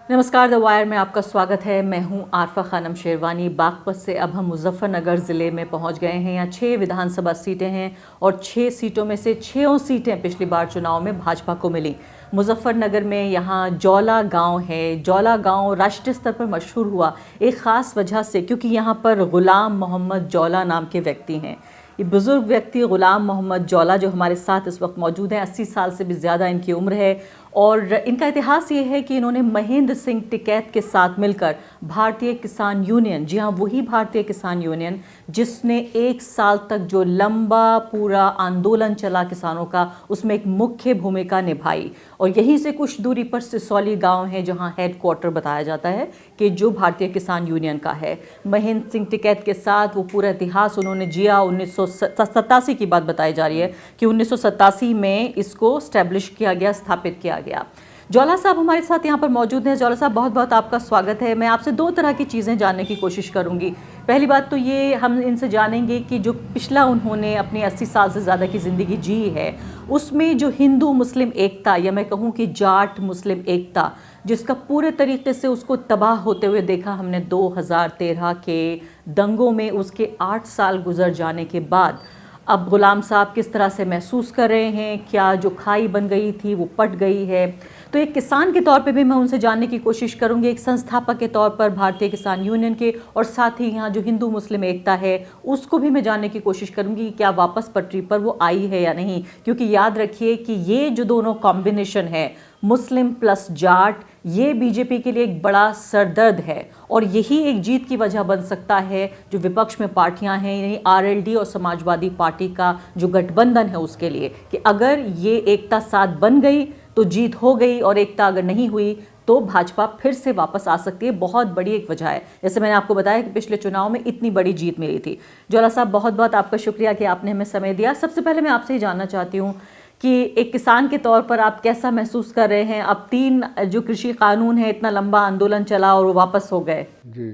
नमस्कार, the wire में आपका स्वागत है। मैं हूं आरफा खानम शेरवानी। बागपत से अब हम मुजफ्फरनगर ज़िले में पहुंच गए हैं। यहाँ 6 विधानसभा सीटें हैं और 6 सीटों में से 6 सीटें पिछली बार चुनाव में भाजपा को मिली। मुजफ्फरनगर में यहाँ जौला गांव है। जौला गांव राष्ट्रीय स्तर पर मशहूर हुआ एक ख़ास वजह से, क्योंकि यहाँ पर ग़ुलाम मोहम्मद जौला नाम के व्यक्ति हैं। ये बुज़ुर्ग व्यक्ति ग़ुलाम मोहम्मद जौला जो हमारे साथ इस वक्त मौजूद हैं, 80 साल से भी ज़्यादा इनकी उम्र है। और इनका इतिहास ये है कि इन्होंने महेंद्र सिंह टिकैत के साथ मिलकर भारतीय किसान यूनियन, जी हाँ वही भारतीय किसान यूनियन जिसने 1 साल तक जो लंबा पूरा आंदोलन चला किसानों का, उसमें एक मुख्य भूमिका निभाई। और यहीं से कुछ दूरी पर सिसौली गांव है जहां हेडक्वार्टर बताया जाता है कि जो भारतीय किसान यूनियन का है। महेंद्र सिंह टिकैत के साथ वो पूरा इतिहास उन्होंने जिया। 1987 की बात बताई जा रही है कि 1987 में इसको स्टैब्लिश किया गया, स्थापित किया गया। जौला साहब हमारे साथ यहाँ पर मौजूद हैं। जौला साहब, बहुत बहुत आपका स्वागत है। मैं आपसे 2 तरह की चीज़ें जानने की कोशिश करूँगी। पहली बात तो ये हम इनसे जानेंगे कि जो पिछला उन्होंने अपनी 80 साल से ज़्यादा की ज़िंदगी जी है, उसमें जो हिंदू मुस्लिम एकता, या मैं कहूँ कि जाट मुस्लिम एकता, जिसका पूरे तरीके से उसको तबाह होते हुए देखा हमने 2013 के दंगों में, उसके 8 साल गुजर जाने के बाद अब ग़ुलाम साहब किस तरह से महसूस कर रहे हैं? क्या जो खाई बन गई थी वो पट गई है? तो एक किसान के तौर पे भी मैं उनसे जानने की कोशिश करूंगी, एक संस्थापक के तौर पर भारतीय किसान यूनियन के, और साथ ही यहाँ जो हिंदू मुस्लिम एकता है उसको भी मैं जानने की कोशिश करूंगी कि क्या वापस पटरी पर वो आई है या नहीं। क्योंकि याद रखिए कि ये जो दोनों कॉम्बिनेशन है, मुस्लिम प्लस जाट, ये बीजेपी के लिए एक बड़ा सरदर्द है और यही एक जीत की वजह बन सकता है जो विपक्ष में पार्टियां हैं, यानी आरएलडी और समाजवादी पार्टी का जो गठबंधन है उसके लिए, कि अगर ये एकता साथ बन गई तो जीत हो गई, और एकता अगर नहीं हुई तो भाजपा फिर से वापस आ सकती है। बहुत बड़ी एक वजह है, जैसे मैंने आपको बताया कि पिछले चुनाव में इतनी बड़ी जीत मिली थी। जौला साहब, बहुत बहुत आपका शुक्रिया कि आपने हमें समय दिया। सबसे पहले मैं आपसे ही जानना चाहती हूँ कि एक किसान के तौर पर आप कैसा महसूस कर रहे हैं? अब 3 जो कृषि कानून है, इतना लंबा आंदोलन चला और वो वापस हो गए। जी,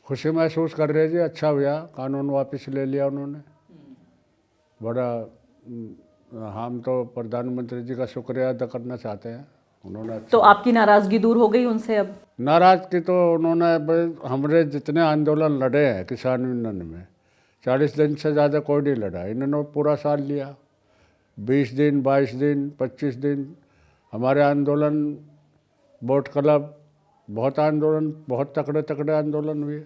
खुशी महसूस कर रहे जी। अच्छा हुआ कानून वापस ले लिया उन्होंने। बड़ा हम तो प्रधानमंत्री जी का शुक्रिया अदा करना चाहते हैं। उन्होंने तो आपकी नाराज़गी दूर हो गई उनसे अब? नाराज़गी तो उन्होंने हमारे जितने आंदोलन लड़े हैं किसान यूनियन में, 40 दिन से ज़्यादा कोई नहीं लड़ा। इन्होंने पूरा साल लिया, 20 दिन, 22 दिन, 25 दिन हमारे आंदोलन, बोट क्लब, बहुत आंदोलन, बहुत तकड़े तकड़े आंदोलन हुए,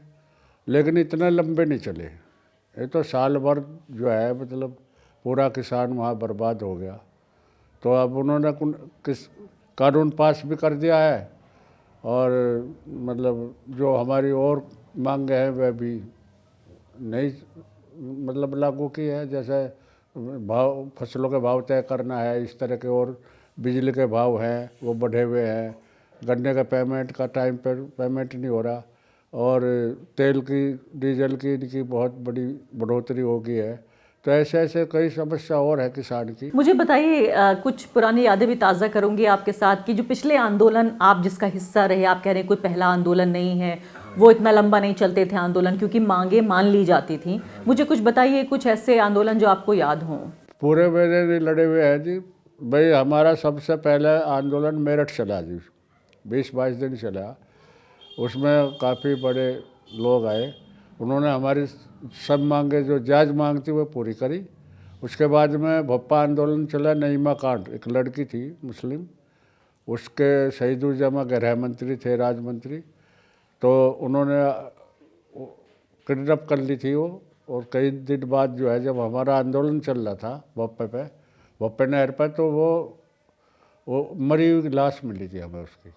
लेकिन इतने लंबे नहीं चले। ये तो साल भर जो है मतलब पूरा किसान वहाँ बर्बाद हो गया। तो अब उन्होंने किस कानून पास भी कर दिया है, और मतलब जो हमारी और मांगे हैं वह भी नहीं मतलब लागू की है। जैसे भाव, फसलों के भाव तय करना है, इस तरह के, और बिजली के भाव हैं वो बढ़े हुए हैं, गन्ने का पेमेंट का टाइम पर पेमेंट नहीं हो रहा, और तेल की, डीजल की इनकी बहुत बड़ी बढ़ोतरी हो गई है। तो ऐसे ऐसे कई समस्या और है किसान की। मुझे बताइए, कुछ पुरानी यादें भी ताज़ा करूंगी आपके साथ कि जो पिछले आंदोलन आप जिसका हिस्सा रहे, आप कह रहे हैं कोई पहला आंदोलन नहीं है, वो इतना लंबा नहीं चलते थे आंदोलन क्योंकि मांगे मान ली जाती थी। मुझे कुछ बताइए, कुछ ऐसे आंदोलन जो आपको याद हों। पूरे मेरे भी लड़े हुए हैं जी। भाई हमारा सबसे पहले आंदोलन मेरठ चला जी, 20-22 दिन चला। उसमें काफ़ी बड़े लोग आए, उन्होंने हमारी सब मांगे, जो जायज़ मांग थी वो पूरी करी। उसके बाद में भोपा आंदोलन चला। नईमा कांड, एक लड़की थी मुस्लिम, उसके शहीदुल-जमा गृह मंत्री थे, राज मंत्री, तो उन्होंने किडनैप कर ली थी वो। और कई दिन बाद जो है, जब हमारा आंदोलन चल रहा था भोपे नहर पर, तो वो मरी हुई लाश मिली थी हमें उसकी,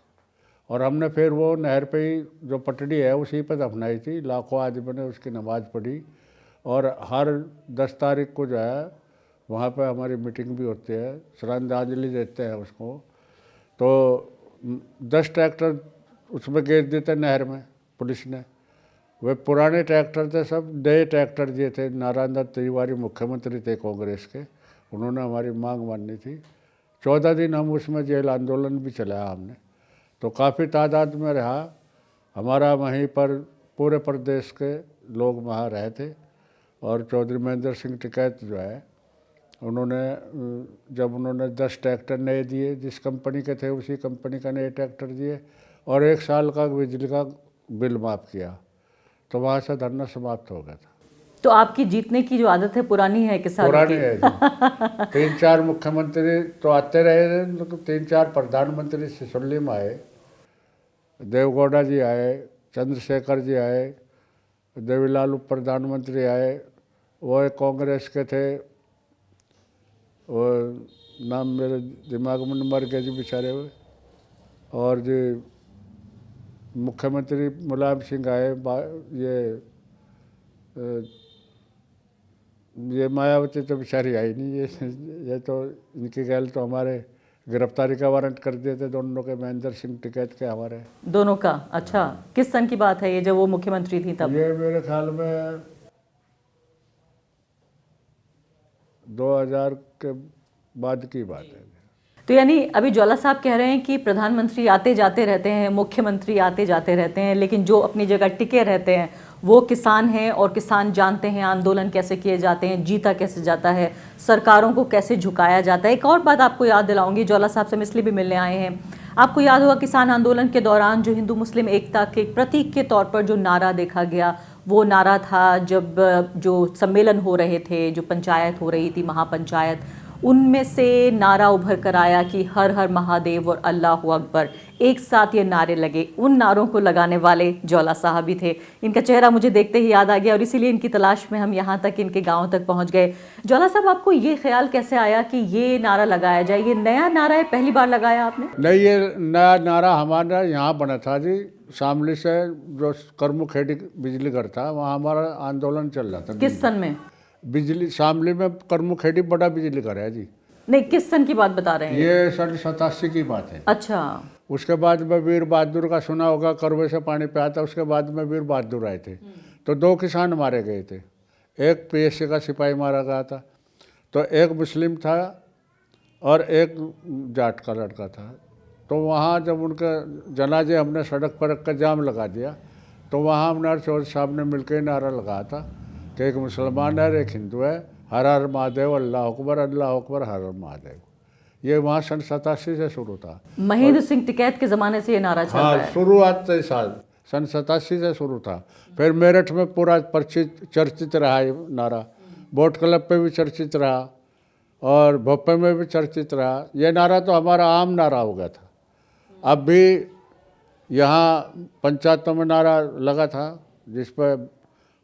और हमने फिर वो नहर पे ही जो पटड़ी है उसी पर दफनाई थी। लाखों आदमी ने उसकी नमाज़ पढ़ी, और हर 10 तारीख को जो है वहाँ पे हमारी मीटिंग भी होती है, श्रद्धांजलि देते हैं उसको। तो 10 ट्रैक्टर उसमें गिर देते नहर में पुलिस ने। वे पुराने ट्रैक्टर थे, सब नए ट्रैक्टर दिए थे। नारायण दत्त तिवारी मुख्यमंत्री थे कांग्रेस के, उन्होंने हमारी मांग माननी थी। 14 दिन हम उसमें जेल आंदोलन भी चलाया हमने, तो काफ़ी तादाद में रहा हमारा। वहीं पर पूरे प्रदेश के लोग वहाँ रहे थे। और चौधरी महेंद्र सिंह टिकैत जो है, उन्होंने जब उन्होंने 10 ट्रैक्टर नए दिए, जिस कंपनी के थे उसी कंपनी का नए ट्रैक्टर दिए, और 1 साल का बिजली का बिल माफ़ किया, तो वहाँ से धरना समाप्त हो गया था। तो आपकी जीतने की जो आदत है पुरानी है किसानों पुरानी की। है जी। 3-4 मुख्यमंत्री तो आते रहे हैं, तो 3-4 प्रधानमंत्री सिसोली में आए, देवगौड़ा जी आए, चंद्रशेखर जी आए, देवीलाल उप प्रधानमंत्री आए, वो एक कांग्रेस के थे, वो नाम मेरे दिमाग में मर गए जी बेचारे हुए, और जी मुख्यमंत्री मुलायम सिंह आए, ये मायावती तो बेचारी आई नहीं, ये तो इनकी गैल तो हमारे गिरफ्तारी का वारंट कर दिए थे दोनों के, महेंद्र सिंह टिकैत के हमारे। दोनों का? अच्छा, किस सन की बात है ये, जब वो मुख्यमंत्री थी तब? ये मेरे ख्याल में 2000 के बाद की बात है। तो यानी अभी ज्वाला साहब कह रहे हैं कि प्रधानमंत्री आते जाते रहते हैं, मुख्यमंत्री आते जाते रहते हैं, लेकिन जो अपनी जगह टिके रहते हैं वो किसान हैं, और किसान जानते हैं आंदोलन कैसे किए जाते हैं, जीता कैसे जाता है, सरकारों को कैसे झुकाया जाता है। एक और बात आपको याद दिलाऊंगी, ज्वाला साहब से हम इसलिए भी मिलने आए हैं, आपको याद होगा किसान आंदोलन के दौरान जो हिंदू मुस्लिम एकता के प्रतीक के तौर पर जो नारा देखा गया, वो नारा था जब जो सम्मेलन हो रहे थे, जो पंचायत हो रही थी, महापंचायत, उनमें से नारा उभर कर आया कि हर हर महादेव और अल्लाह अकबर, एक साथ ये नारे लगे। उन नारों को लगाने वाले ज्वाला साहब ही थे। इनका चेहरा मुझे देखते ही याद आ गया, और इसीलिए इनकी तलाश में हम यहाँ तक, इनके गाँव तक पहुँच गए। ज्वाला साहब, आपको ये ख्याल कैसे आया कि ये नारा लगाया जाए? ये नया नारा है, पहली बार लगाया आपने? नहीं, ये नया नारा हमारा यहाँ बना था जी, शामली से जो करमुखेड़ी बिजली घर था, वहाँ हमारा आंदोलन चल रहा था। किस सन में? बिजली शामली में करमुखेड़ी बड़ा बिजली घर है जी। नहीं, किस सन की बात बता रहे हैं? ये सन 87 की बात है। अच्छा। उसके बाद में वीर बहादुर का सुना होगा, करवे से पानी पे आता, उसके बाद में वीर बहादुर आए थे, तो 2 किसान मारे गए थे। एक PSC का सिपाही मारा गया था, तो एक मुस्लिम था और एक जाट का लड़का था। तो वहाँ जब उनका जनाजे हमने सड़क पर रख कर जाम लगा दिया, तो वहाँ हमने और चौधरी साहब ने मिलकर नारा लगाया था कि एक मुसलमान है, एक हिंदू है, हर हर महादेव, अल्लाह अकबर, हर हर महादेव। ये वहाँ सन 87 से शुरू था। महेंद्र सिंह टिकैत के ज़माने से ये नारा चल रहा है। शुरुआत से साल सन 87 से शुरू था। फिर मेरठ में पूरा चर्चित रहा ये नारा, बोट क्लब पे भी चर्चित रहा, और भोपाल में भी चर्चित रहा। ये नारा तो हमारा आम नारा हो गया था। अब भी यहाँ पंचायतों में नारा लगा था, जिस पर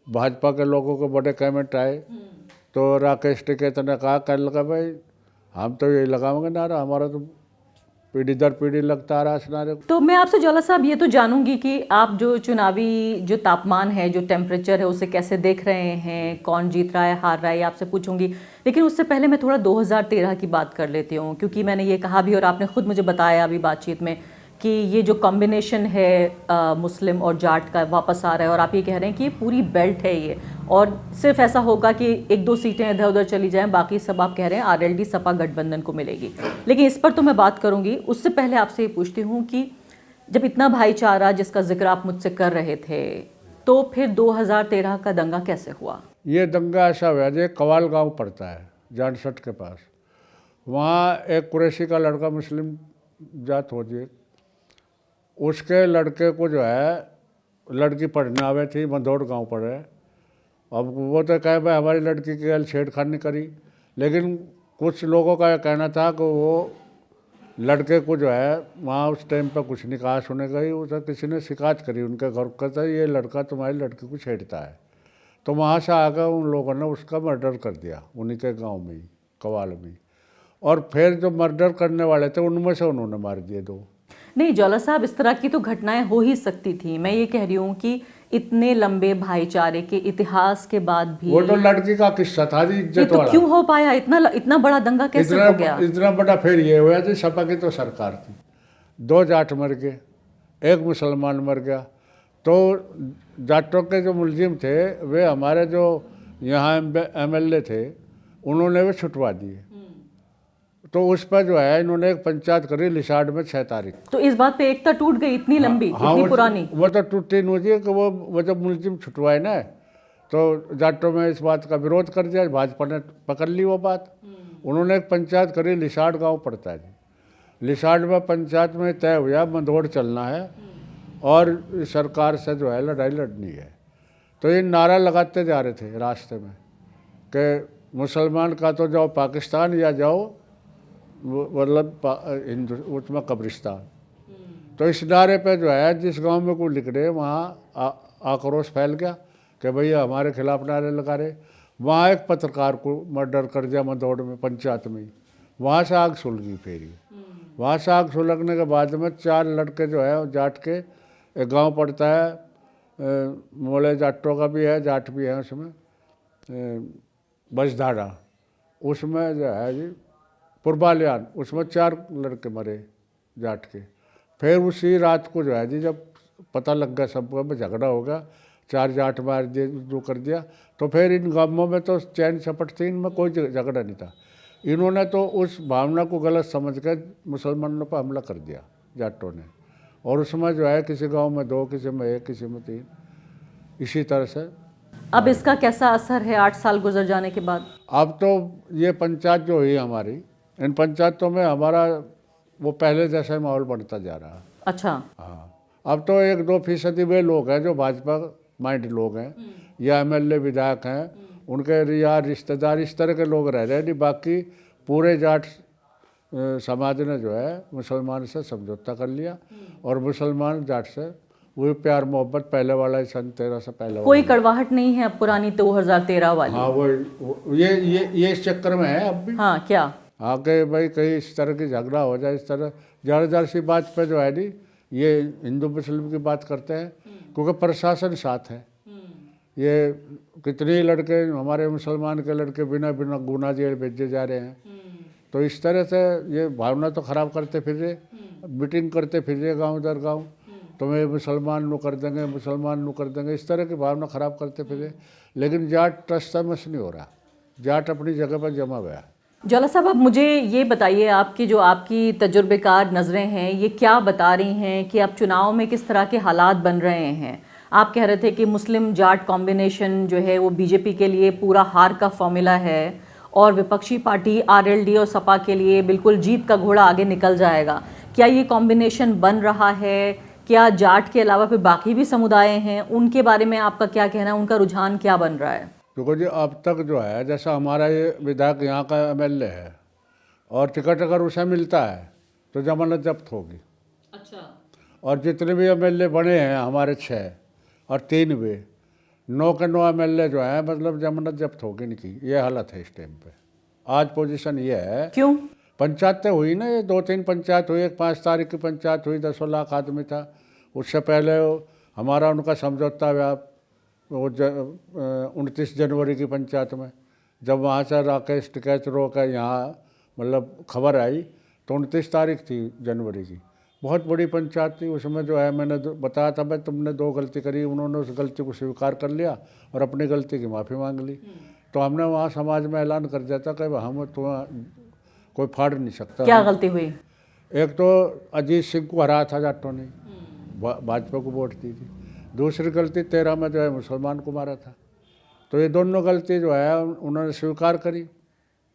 भाजपा के लोगों को बड़े कमेंट आए, तो राकेश टिकैत ने कहा, कल लगा भाई हम तो यही लगाएंगे नारा, हमारा तो पीढ़ी दर पीढ़ी लगता आ रहा है इस नारे को। तो मैं आपसे ज्वाला साहब ये तो जानूंगी कि आप जो चुनावी जो तापमान है, जो टेम्परेचर है, उसे कैसे देख रहे हैं, कौन जीत रहा है, हार रहा है, ये आपसे पूछूंगी। लेकिन उससे पहले मैं थोड़ा 2013 की बात कर लेती हूँ, क्योंकि मैंने ये कहा भी और आपने खुद मुझे बताया अभी बातचीत में कि ये जो कॉम्बिनेशन है मुस्लिम और जाट का वापस आ रहा है, और आप ये कह रहे हैं कि ये पूरी बेल्ट है ये, और सिर्फ ऐसा होगा कि 1-2 सीटें इधर उधर चली जाएं, बाकी सब आप कह रहे हैं RLD सपा गठबंधन को मिलेगी। लेकिन इस पर तो मैं बात करूंगी, उससे पहले आपसे ये पूछती हूँ कि जब इतना भाईचारा जिसका जिक्र आप मुझसे कर रहे थे, तो फिर 2013 का दंगा कैसे हुआ? ये दंगा ऐसा हुआ, जो कवाल गांव पड़ता है जानसठ के पास, वहाँ एक कुरैशी का लड़का, मुस्लिम जात हो जी, उसके लड़के को जो है लड़की पढ़ने आवे थी, मंदौड़ गांव पढ़े। अब वो तो कहे भाई हमारी लड़की की गल छेड़खानी करी, लेकिन कुछ लोगों का कहना था कि वो लड़के को जो है वहाँ उस टाइम पर कुछ नहीं कहा, सुने गई, उसे किसी ने शिकायत करी उनके घर, कहता ये लड़का तुम्हारी लड़की को छेड़ता है। तो वहाँ से आकर उन लोगों ने उसका मर्डर कर दिया, उन्हीं के गाँव में ही, कवाल में। और फिर जो मर्डर करने वाले थे उनमें से उन्होंने मार दिए 2। नहीं ज्वाला साहब, इस तरह की तो घटनाएं हो ही सकती थी। मैं ये कह रही हूँ कि इतने लंबे भाईचारे के इतिहास के बाद भी वो तो लड़की का किस्सा था जी, ये इज्जत तो वाला। क्यों हो पाया? इतना बड़ा दंगा कैसे हो गया? इतना बड़ा फिर ये हुआ जी, सपा की तो सरकार थी, 2 जाट मर गए, 1 मुसलमान मर गया। तो जाटों के जो मुलजिम थे, वे हमारे जो यहाँ MLA थे, उन्होंने वे छुटवा दिए। तो उस पर जो है इन्होंने एक पंचायत करी लिसाड में 6 तारीख। तो इस बात पे एकता टूट गई, इतनी लंबी, इतनी पुरानी। वो तो टूटी नहीं हुई कि वो जब मुलजिम छुटवाए ना, तो जाटों में इस बात का विरोध कर दिया, भाजपा ने पकड़ ली वो बात। उन्होंने एक पंचायत करी, लिसाड गांव पड़ता है जी। लिसाड में पंचायत में तय हुआ मंदौड़ चलना है, और सरकार से जो है लड़ाई लड़नी है। तो ये नारा लगाते जा रहे थे रास्ते में कि मुसलमान का तो जाओ पाकिस्तान या जाओ मतलब हिंदू उसमें कब्रिस्तान। तो इस नारे पे जो है जिस गांव में कोई निकले वहाँ आक्रोश फैल गया कि भैया हमारे खिलाफ नारे लगा रहे। वहाँ एक पत्रकार को मर्डर कर दिया मदौड़ में, पंचायत में ही। वहाँ से आग सुलगी फेरी। वहाँ से आग सुलगने के बाद में 4 लड़के जो है जाट के, एक गांव पड़ता है मोले जाटों का भी है, जाट भी है उसमें, बजधाड़ा, उसमें जो है जी पुरबालियान, उसमें 4 लड़के मरे जाट के। फिर उसी रात को जो है जी जब पता लग गया सबको झगड़ा होगा, 4 जाट मार दिए, जो कर दिया, तो फिर इन गांवों में तो चैन चपट थी, इनमें कोई झगड़ा नहीं था। इन्होंने तो उस भावना को गलत समझ कर मुसलमानों पर हमला कर दिया जाटों ने। और उसमें जो है किसी गांव में 2, किसी में 1, किसी में 3, इसी तरह से। अब इसका कैसा असर है 8 साल गुजर जाने के बाद? अब तो ये पंचायत जो हुई हमारी, इन पंचायतों में हमारा वो पहले जैसा माहौल बनता जा रहा है। अच्छा। हाँ, अब तो 1-2% वे लोग हैं जो भाजपा माइंड लोग हैं या MLA विधायक हैं, उनके या रिश्तेदार इस तरह के लोग रह रहे हैं। नहीं, बाकी पूरे जाट समाज ने जो है मुसलमान से समझौता कर लिया और मुसलमान जाट से वही प्यार मोहब्बत पहले वाला ही, सन 13 से पहले कोई कड़वाहट नहीं है अब पुरानी 2013 वाली? हाँ, वो ये इस चक्कर में है अब भी। हाँ, क्या? हाँ कि भाई कहीं इस तरह की झगड़ा हो जाए, इस तरह ज़्यादा सी बात पे जो है नहीं ये हिंदू मुस्लिम की बात करते हैं, क्योंकि प्रशासन साथ है। ये कितने ही लड़के हमारे मुसलमान के लड़के बिना गुनाह जेल भेजे जा रहे हैं। तो इस तरह से ये भावना तो ख़राब करते फिर रहे, मीटिंग करते फिर रहे गाँव दर गाँव, तुम्हें मुसलमान नु कर देंगे, मुसलमान नु कर देंगे, इस तरह की भावना ख़राब करते फिर रहे। लेकिन जाट टस नहीं हो रहा, जाट अपनी जगह पर जमा हुआ है। ज्वाला साहब, अब मुझे ये बताइए, आपकी जो आपकी तजुर्बेकार नज़रें हैं ये क्या बता रही हैं कि अब चुनाव में किस तरह के हालात बन रहे हैं? आप कह रहे थे कि मुस्लिम जाट कॉम्बिनेशन जो है वो बीजेपी के लिए पूरा हार का फॉर्मूला है और विपक्षी पार्टी RLD और सपा के लिए बिल्कुल जीत का घोड़ा आगे निकल जाएगा। क्या ये कॉम्बिनेशन बन रहा है? क्या जाट के अलावा फिर बाकी भी समुदाय हैं, उनके बारे में आपका क्या कहना है? उनका रुझान क्या बन रहा है? देखो जी, अब तक जो है जैसा हमारा ये विधायक यहाँ का MLA है और टिकट अगर उसे मिलता है तो जमानत जब्त होगी। अच्छा। और जितने भी MLA बने हैं हमारे 6 और 3 वे 9 के 9 MLA जो है मतलब जमानत जब्त होगी नहीं की, ये हालत है इस टाइम पे। आज पोजीशन ये है। क्यों? पंचायतें हुई ना, ये 2-3 पंचायत हुई। एक 5 तारीख की पंचायत हुई, 10 लाख आदमी था। उससे पहले हमारा उनका समझौता हुआ वो 29 जनवरी की पंचायत में, जब वहाँ से राकेश टिकैत रोक है यहाँ मतलब खबर आई तो 29 तारीख थी जनवरी की, बहुत बड़ी पंचायत थी। उसमें जो है मैंने बताया था भाई तुमने 2 गलती करी, उन्होंने उस गलती को स्वीकार कर लिया और अपनी गलती की माफ़ी मांग ली। तो हमने वहाँ समाज में ऐलान कर दिया था कि हम तुम्हें कोई फाड़ नहीं सकता। क्या गलती हुई? एक तो अजीत सिंह को हराया था जाटों ने, भाजपा को वोट दी थी। दूसरी गलती 13 में जो है मुसलमान को मारा था। तो ये दोनों गलती जो है उन्होंने स्वीकार करी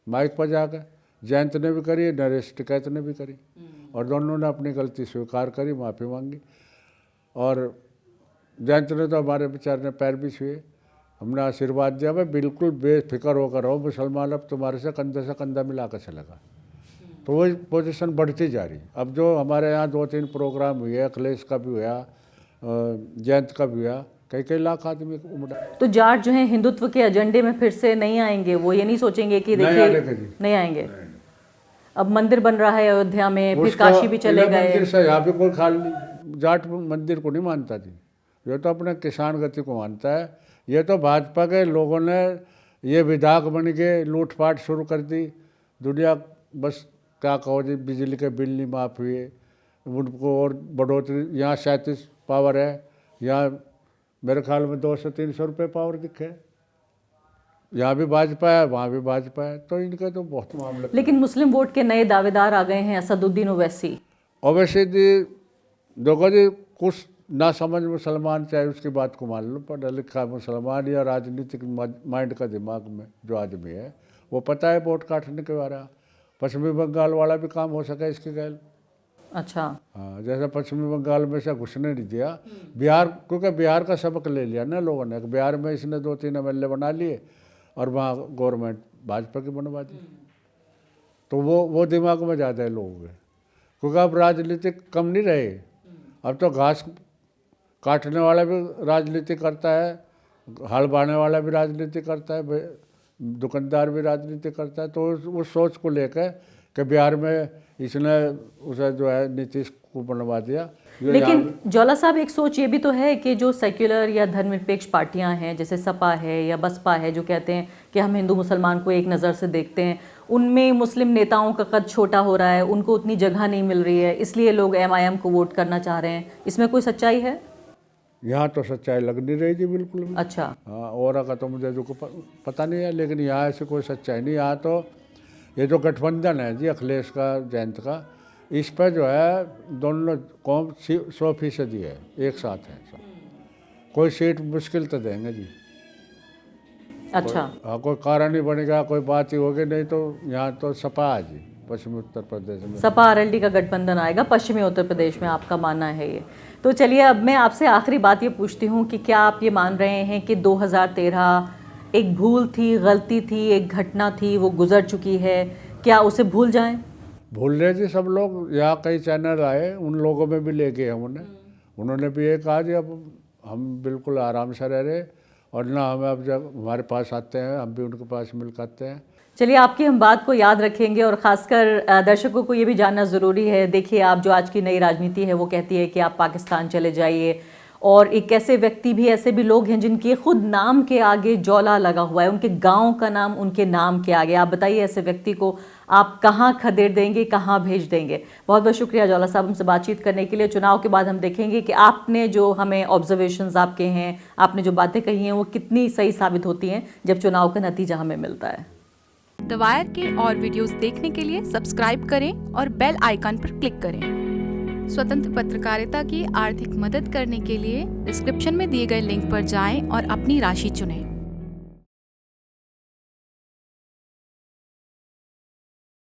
माइक पर जाकर। जयंत ने भी करी, नरेश टिकैत ने भी करी और दोनों ने अपनी गलती स्वीकार करी, माफ़ी मांगी। और जयंत ने तो हमारे बेचारे ने पैर भी छुए, हमने आशीर्वाद दिया भाई बिल्कुल बेफिक्र होकर रहो, मुसलमान अब तुम्हारे से कंधा मिला कर चलेगा। तो वही पोजीशन बढ़ती जा रही। अब जो हमारे यहाँ 2-3 प्रोग्राम हुए, अखिलेश का भी हुआ, जयंत का भी हुआ, कई लाख आदमी उमड़ा। तो जाट जो है हिंदुत्व के एजेंडे में फिर से नहीं आएंगे? वो ये नहीं सोचेंगे कि देखिए नहीं आएंगे? अब मंदिर बन रहा है अयोध्या में, फिर काशी भी चले गए। मंदिर से यहाँ पे कोई खाली जाट मंदिर को नहीं मानता जी, ये तो अपने किसान गति को मानता है। ये तो भाजपा के लोगों ने ये विधायक बन के लूटपाट शुरू कर दी। दुनिया बस क्या कहो जी, बिजली के बिल नहीं माफ़ हुए उनको और बढ़ोतरी। यहाँ 37 पावर है, यहाँ मेरे ख्याल में 200-300 रुपये पावर दिखे। यहाँ भी भाजपा है, वहाँ भी भाजपा है, तो इनका तो बहुत मामला। लेकिन मुस्लिम वोट के नए दावेदार आ गए हैं, असदुद्दीन ओवैसी। ओवैसी जी देखो जी, कुछ ना समझ मुसलमान चाहे उसकी बात को मान लो, पढ़ा लिखा मुसलमान या राजनीतिक माइंड का दिमाग में जो आदमी है वो पता है वोट काटने के बारे। पश्चिमी बंगाल वाला भी काम हो सका इसके गैल। अच्छा। हाँ, जैसे पश्चिमी बंगाल में से घुसने नहीं दिया, बिहार, क्योंकि बिहार का सबक ले लिया ना लोगों ने, बिहार में इसने 2-3 MLA बना लिए और वहाँ गवर्नमेंट भाजपा की बनवा दी। तो वो दिमाग में ज़्यादा है लोगों के, क्योंकि अब राजनीति कम नहीं रहे, अब तो घास काटने वाला भी राजनीति करता है, हल बाने वाला भी राजनीति करता है, दुकानदार भी राजनीति करता है। तो उस सोच को लेकर कि बिहार में इसने उसे जो है नीतीश को बनवा दिया। लेकिन ज्वाला साहब, एक सोच ये भी तो है कि जो सेक्युलर या धर्मनिरपेक्ष पार्टियां हैं, जैसे सपा है या बसपा है, जो कहते हैं कि हम हिंदू मुसलमान को एक नज़र से देखते हैं, उनमें मुस्लिम नेताओं का कद छोटा हो रहा है, उनको उतनी जगह नहीं मिल रही है, इसलिए लोग MIM को वोट करना चाह रहे हैं। इसमें कोई सच्चाई है? यहाँ तो सच्चाई लग नहीं रही थी बिल्कुल भी। अच्छा। हाँ, और का तो मुझे जो पता नहीं है, लेकिन यहाँ ऐसे कोई सच्चाई नहीं। यहाँ तो ये जो गठबंधन है जी, अखिलेश का जयंत का, इस पर जो है दोनों कौम 100% है, एक साथ है सब। कोई सीट मुश्किल तो देंगे जी। अच्छा। हाँ, कोई कारण ही बनेगा, कोई बात ही होगी, नहीं तो यहाँ तो सपा है जी, पश्चिमी उत्तर प्रदेश में सपा RLD का गठबंधन आएगा पश्चिमी उत्तर प्रदेश में, आपका मानना है ये। तो चलिए, अब मैं आपसे आखिरी बात ये पूछती हूँ कि क्या आप ये मान रहे हैं कि 2013 एक भूल थी, गलती थी, एक घटना थी, वो गुजर चुकी है, क्या उसे भूल जाएं? भूल रहे जी सब लोग। यहाँ कई चैनल आए, उन लोगों में भी ले गए हम उन्हें, उन्होंने भी ये कहा कि अब हम बिल्कुल आराम से रह रहे, और ना हमें अब जब हमारे पास आते हैं हम भी उनके पास मिल करते हैं। चलिए, आपकी हम बात को याद रखेंगे, और ख़ासकर दर्शकों को ये भी जानना ज़रूरी है। देखिए, आप जो आज की नई राजनीति है वो कहती है कि आप पाकिस्तान चले जाइए, और एक ऐसे व्यक्ति भी, ऐसे भी लोग हैं जिनके खुद नाम के आगे ज्वाला लगा हुआ है, उनके गांव का नाम उनके नाम के आगे। आप बताइए, ऐसे व्यक्ति को आप कहाँ खदेड़ देंगे, कहाँ भेज देंगे? बहुत बहुत शुक्रिया ज्वाला साहब हमसे बातचीत करने के लिए। चुनाव के बाद हम देखेंगे कि आपने जो हमें ऑब्जर्वेशंस आपके हैं, आपने जो बातें कही हैं, वो कितनी सही साबित होती हैं जब चुनाव का नतीजा हमें मिलता है। द वायर के और वीडियोस देखने के लिए सब्सक्राइब करें और बेल आइकन पर क्लिक करें। स्वतंत्र पत्रकारिता की आर्थिक मदद करने के लिए डिस्क्रिप्शन में दिए गए लिंक पर जाएं और अपनी राशि चुनें।